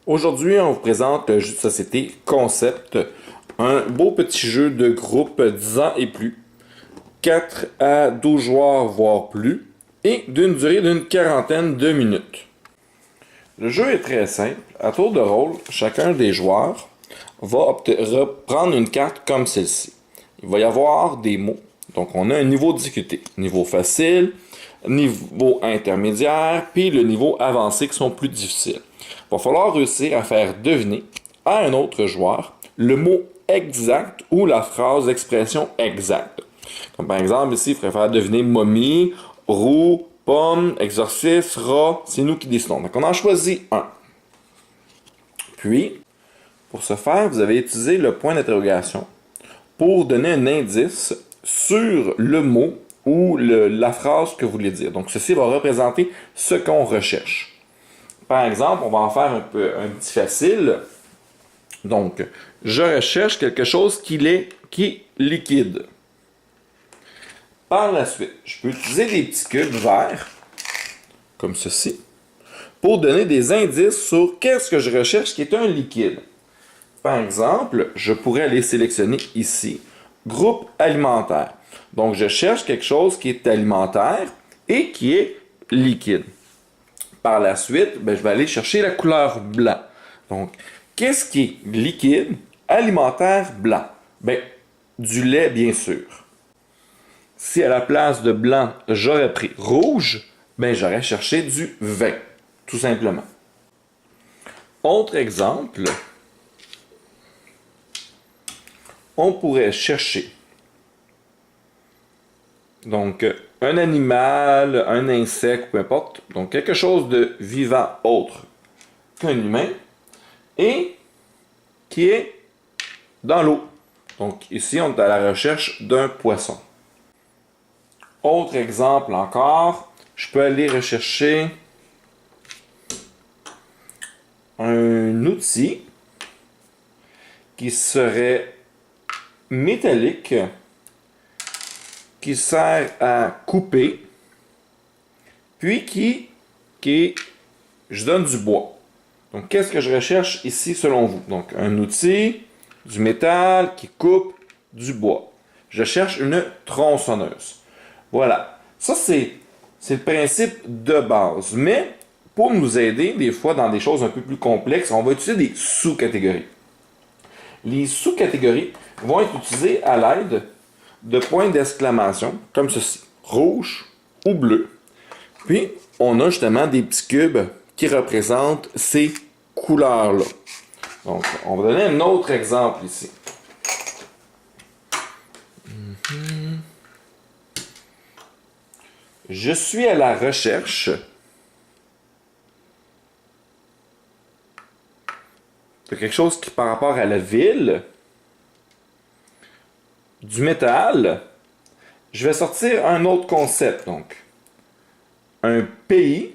Aujourd'hui, on vous présente le jeu de société Concept, un beau petit jeu de groupe 10 ans et plus, 4 à 12 joueurs voire plus, et d'une durée d'une quarantaine de minutes. Le jeu est très simple. À tour de rôle, chacun des joueurs va reprendre une carte comme celle-ci. Il va y avoir des mots. Donc on a un niveau de difficulté. Niveau facile, niveau intermédiaire, puis le niveau avancé qui sont plus difficiles. Il va falloir réussir à faire deviner à un autre joueur le mot exact ou la phrase d'expression exacte. Comme par exemple ici, il faudrait faire deviner momie, roue, pomme, exorcisme, rat, c'est nous qui décidons. Donc on en choisit un. Puis, pour ce faire, vous avez utilisé le point d'interrogation pour donner un indice sur le mot ou la phrase que vous voulez dire. Donc ceci va représenter ce qu'on recherche. Par exemple, on va en faire un petit facile. Donc, je recherche quelque chose qui est liquide. Par la suite, je peux utiliser des petits cubes verts, comme ceci, pour donner des indices sur qu'est-ce que je recherche qui est un liquide. Par exemple, je pourrais aller sélectionner ici, groupe alimentaire. Donc, je cherche quelque chose qui est alimentaire et qui est liquide. Par la suite, je vais aller chercher la couleur blanc. Donc, qu'est-ce qui est liquide, alimentaire, blanc? Du lait, bien sûr. Si à la place de blanc, j'aurais pris rouge, j'aurais cherché du vin, tout simplement. Autre exemple, on pourrait chercher donc un animal, un insecte, peu importe, donc quelque chose de vivant autre qu'un humain et qui est dans l'eau. Donc ici, on est à la recherche d'un poisson. Autre exemple encore, je peux aller rechercher un outil qui serait métallique, qui sert à couper, puis je donne du bois. Donc, qu'est-ce que je recherche ici selon vous? Donc, un outil, du métal qui coupe du bois. Je cherche une tronçonneuse. Voilà. Ça, c'est le principe de base. Mais, pour nous aider, des fois, dans des choses un peu plus complexes, on va utiliser des sous-catégories. Les sous-catégories vont être utilisées à l'aide de points d'exclamation, comme ceci, rouge ou bleu. Puis, on a justement des petits cubes qui représentent ces couleurs-là. Donc, on va donner un autre exemple ici. Je suis à la recherche de quelque chose qui, par rapport à la ville, du métal, je vais sortir un autre concept, donc un pays,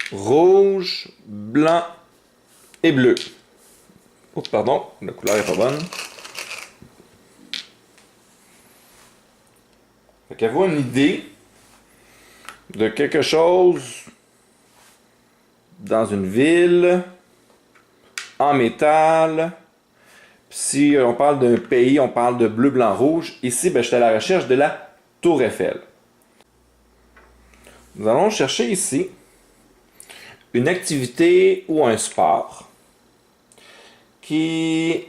rouge, blanc et bleu. Oh, pardon, la couleur est pas bonne. Fait qu'avez-vous une idée de quelque chose dans une ville, en métal? Si on parle d'un pays, on parle de bleu, blanc, rouge. Ici, je suis à la recherche de la Tour Eiffel. Nous allons chercher ici une activité ou un sport qui,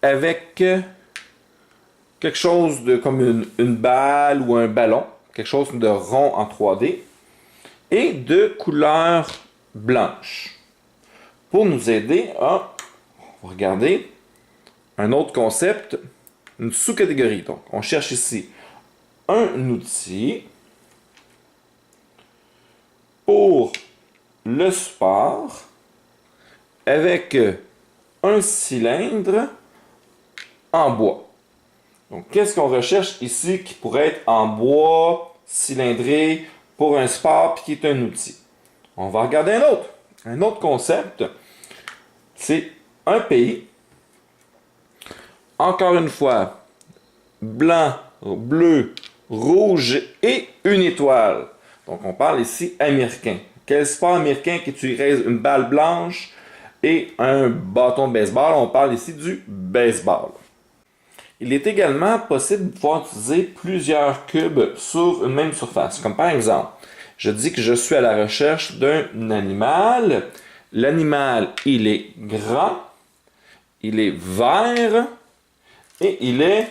avec quelque chose de comme une balle ou un ballon, quelque chose de rond en 3D, et de couleur blanche. Pour nous aider à regarder un autre concept, une sous-catégorie. Donc, on cherche ici un outil pour le sport avec un cylindre en bois. Donc, qu'est-ce qu'on recherche ici qui pourrait être en bois, cylindré, pour un sport, puis qui est un outil? On va regarder un autre. Un autre concept, c'est un pays. Encore une fois, blanc bleu, rouge et une étoile. Donc, on parle ici américain. Quel sport américain qui utilise une balle blanche et un bâton de baseball? On parle ici du baseball. Il est également possible de pouvoir utiliser plusieurs cubes sur une même surface. Comme par exemple, je dis que je suis à la recherche d'un animal. L'animal, il est grand, il est vert et il est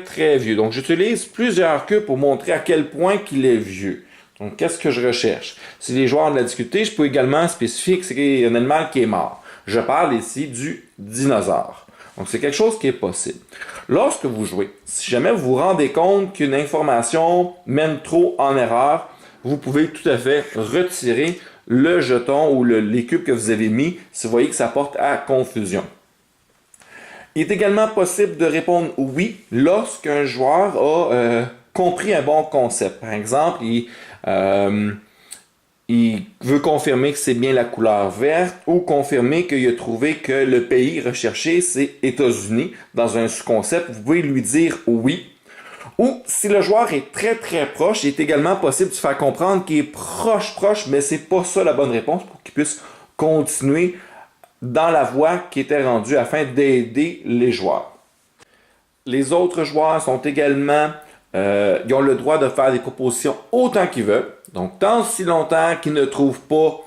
très vieux. Donc, j'utilise plusieurs cubes pour montrer à quel point qu'il est vieux. Donc, qu'est-ce que je recherche? Si les joueurs ont de la difficulté, je peux également spécifier que c'est un animal qui est mort. Je parle ici du dinosaure. Donc, c'est quelque chose qui est possible. Lorsque vous jouez, si jamais vous vous rendez compte qu'une information mène trop en erreur, vous pouvez tout à fait retirer le jeton ou les cubes que vous avez mis si vous voyez que ça porte à confusion. Il est également possible de répondre oui lorsqu'un joueur a compris un bon concept. Par exemple, il veut confirmer que c'est bien la couleur verte ou confirmer qu'il a trouvé que le pays recherché, c'est États-Unis. Dans un sous-concept, vous pouvez lui dire oui. Ou si le joueur est très proche, il est également possible de faire comprendre qu'il est proche, mais c'est pas ça la bonne réponse pour qu'il puisse continuer dans la voie qui était rendue afin d'aider les joueurs. Les autres joueurs sont également, ils ont le droit de faire des propositions autant qu'ils veulent. Donc, tant si longtemps qu'ils ne trouvent pas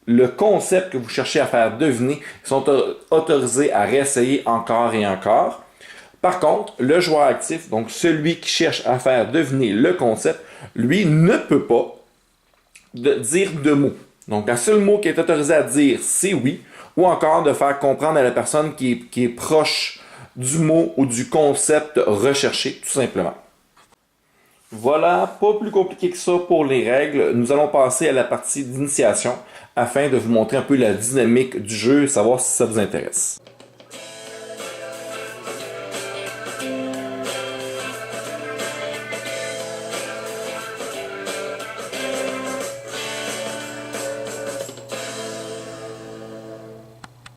le concept que vous cherchez à faire deviner, ils sont autorisés à réessayer encore et encore. Par contre, le joueur actif, donc celui qui cherche à faire deviner le concept, lui ne peut pas dire de mots. Donc, le seul mot qui est autorisé à dire, c'est oui, ou encore de faire comprendre à la personne qui est proche du mot ou du concept recherché, tout simplement. Voilà, pas plus compliqué que ça pour les règles. Nous allons passer à la partie d'initiation afin de vous montrer un peu la dynamique du jeu et savoir si ça vous intéresse.